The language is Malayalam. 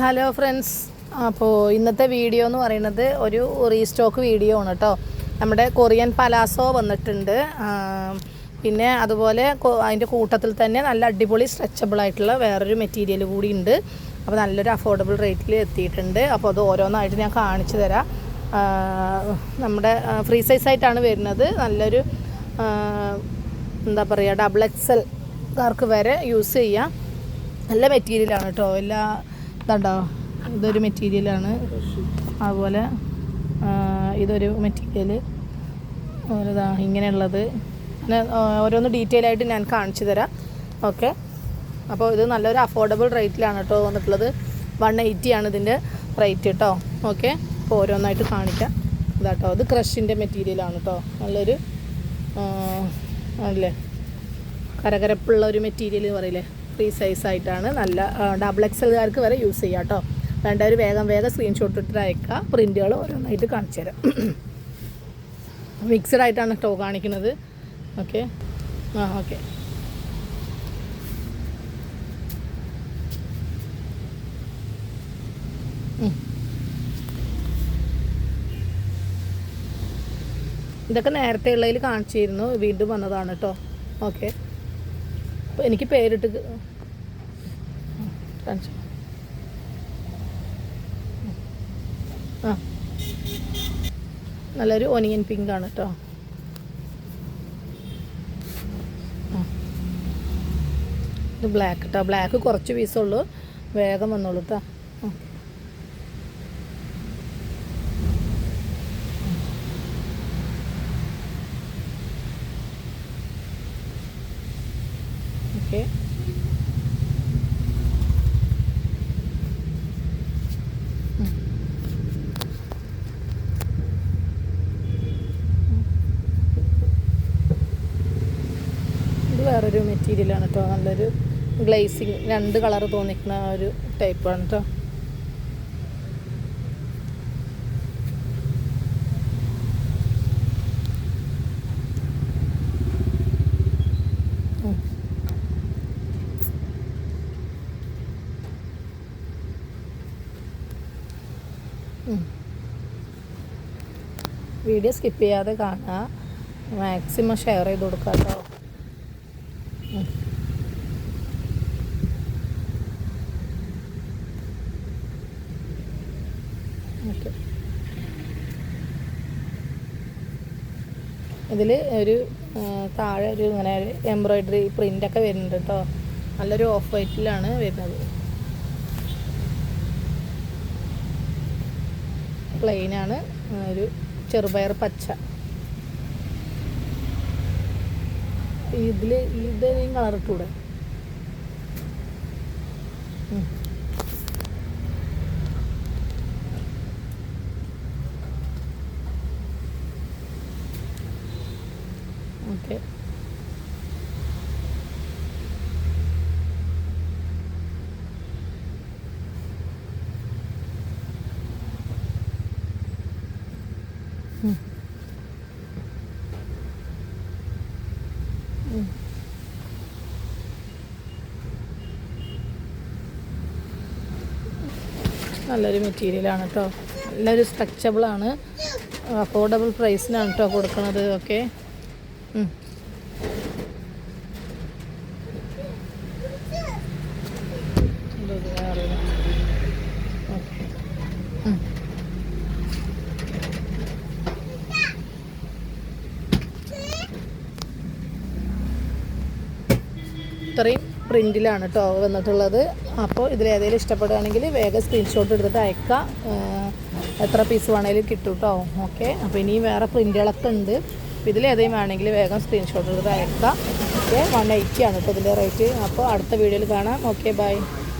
ഹലോ ഫ്രണ്ട്സ്, അപ്പോൾ ഇന്നത്തെ വീഡിയോ എന്ന് പറയുന്നത് ഒരു റീസ്റ്റോക്ക് വീഡിയോ ആണ് കേട്ടോ. നമ്മുടെ കൊറിയൻ പലാസോ വന്നിട്ടുണ്ട്. പിന്നെ അതുപോലെ അതിൻ്റെ കൂട്ടത്തിൽ തന്നെ നല്ല അടിപൊളി സ്ട്രെച്ചബിൾ ആയിട്ടുള്ള വേറൊരു മെറ്റീരിയൽ കൂടി ഉണ്ട്. അപ്പോൾ നല്ലൊരു അഫോർഡബിൾ റേറ്റിൽ എത്തിയിട്ടുണ്ട്. അപ്പോൾ അത് ഓരോന്നായിട്ട് ഞാൻ കാണിച്ചു തരാം. നമ്മുടെ ഫ്രീ സൈസായിട്ടാണ് വരുന്നത്. നല്ലൊരു എന്താ പറയുക, ഡബിൾ എക്സൽക്കാർക്ക് വരെ യൂസ് ചെയ്യാം. നല്ല മെറ്റീരിയലാണ് കേട്ടോ. ഇതുണ്ടോ, ഇതൊരു മെറ്റീരിയലാണ്. അതുപോലെ ഇതൊരു മെറ്റീരിയൽ, അതുപോലെ ഇങ്ങനെയുള്ളത്. ഓരോന്ന് ഡീറ്റെയിൽ ആയിട്ട് ഞാൻ കാണിച്ചു തരാം. ഓക്കെ, അപ്പോൾ ഇത് നല്ലൊരു അഫോർഡബിൾ റേറ്റിലാണ് കേട്ടോ വന്നിട്ടുള്ളത്. 180 ആണ് ഇതിൻ്റെ റേറ്റ് കേട്ടോ. ഓക്കെ, അപ്പോൾ ഓരോന്നായിട്ട് കാണിക്കാം. ഇതാട്ടോ, ഇത് ക്രഷിൻ്റെ മെറ്റീരിയലാണ് കേട്ടോ. നല്ലൊരു അല്ലേ, കരകരപ്പുള്ള ഒരു മെറ്റീരിയൽ പറയില്ലേ, ഫ്രീ സൈസായിട്ടാണ്. നല്ല ഡബിൾ എക്സൽകാർക്ക് വരെ യൂസ് ചെയ്യാം കേട്ടോ. വേണ്ടവർ വേഗം സ്ക്രീൻഷോട്ട് ഇട്ടിട്ട് അയക്കുക. പ്രിൻറ്റുകൾ ഓരോന്നായിട്ട് കാണിച്ചു തരാം. മിക്സഡ് ആയിട്ടാണ് കേട്ടോ കാണിക്കുന്നത്. Okay, okay. ഇതൊക്കെ നേരത്തെ ഉള്ളതിൽ കാണിച്ചിരുന്നു, വീണ്ടും വന്നതാണ് കേട്ടോ. ഓക്കെ, അപ്പോൾ എനിക്ക് പേരിട്ട് കാണിച്ചു. നല്ലൊരു ഒനിയൻ പിങ്ക് ആണ് കേട്ടോ. ഇത് ബ്ലാക്ക് കേട്ടോ. ബ്ലാക്ക് കുറച്ച് പീസുള്ളൂ, വേഗം വന്നോളൂ കേട്ടോ. ഓക്കെ, വേറൊരു മെറ്റീരിയലാണ് കേട്ടോ. നല്ലൊരു ഗ്ലേസിങ്, 2 കളർ തോന്നിക്കുന്ന ഒരു ടൈപ്പാണ് കേട്ടോ. വീഡിയോ സ്കിപ്പ് ചെയ്യാതെ കാണുക, മാക്സിമം ഷെയർ ചെയ്ത് കൊടുക്കുക കേട്ടോ. ഓക്കെ, ഇതിൽ ഒരു താഴെ ഒരു ഇങ്ങനെ എംബ്രോയ്ഡറി പ്രിൻ്റൊക്കെ വരുന്നുണ്ട് കേട്ടോ. നല്ലൊരു ഓഫ് വൈറ്റിലാണ് വരുന്നത്. പ്ലെയിനാണ്, ഒരു ചെറുപയർ പച്ച. ഇതേയും കളർ ഇട്ടൂടെ. ഓക്കെ, നല്ലൊരു മെറ്റീരിയലാണ് കേട്ടോ. നല്ലൊരു സ്ട്രെച്ചബിളാണ്, അഫോർഡബിൾ പ്രൈസിനാണ് കേട്ടോ കൊടുക്കുന്നത്. ഓക്കെ, ഇത്രയും പ്രിൻറ്റിലാണ് കേട്ടോ വന്നിട്ടുള്ളത്. അപ്പോൾ ഇതിലേതെങ്കിലും ഇഷ്ടപ്പെടുകയാണെങ്കിൽ വേഗം സ്ക്രീൻഷോട്ട് എടുത്തിട്ട് അയക്കുക. എത്ര പീസ് വേണമെങ്കിലും കിട്ടും കേട്ടോ. ഓക്കെ, അപ്പോൾ ഇനിയും വേറെ പ്രിൻറ്റുകളൊക്കെ ഉണ്ട്. അപ്പോൾ ഇതിലേതെങ്കിലും വേണമെങ്കിൽ വേഗം സ്ക്രീൻഷോട്ട് എടുത്തിട്ട് അയക്കുക. ഓക്കെ, 180 ആണ് കേട്ടോ ഇതിൻ്റെ റേറ്റ്. അപ്പോൾ അടുത്ത വീഡിയോയിൽ കാണാം. Okay, by.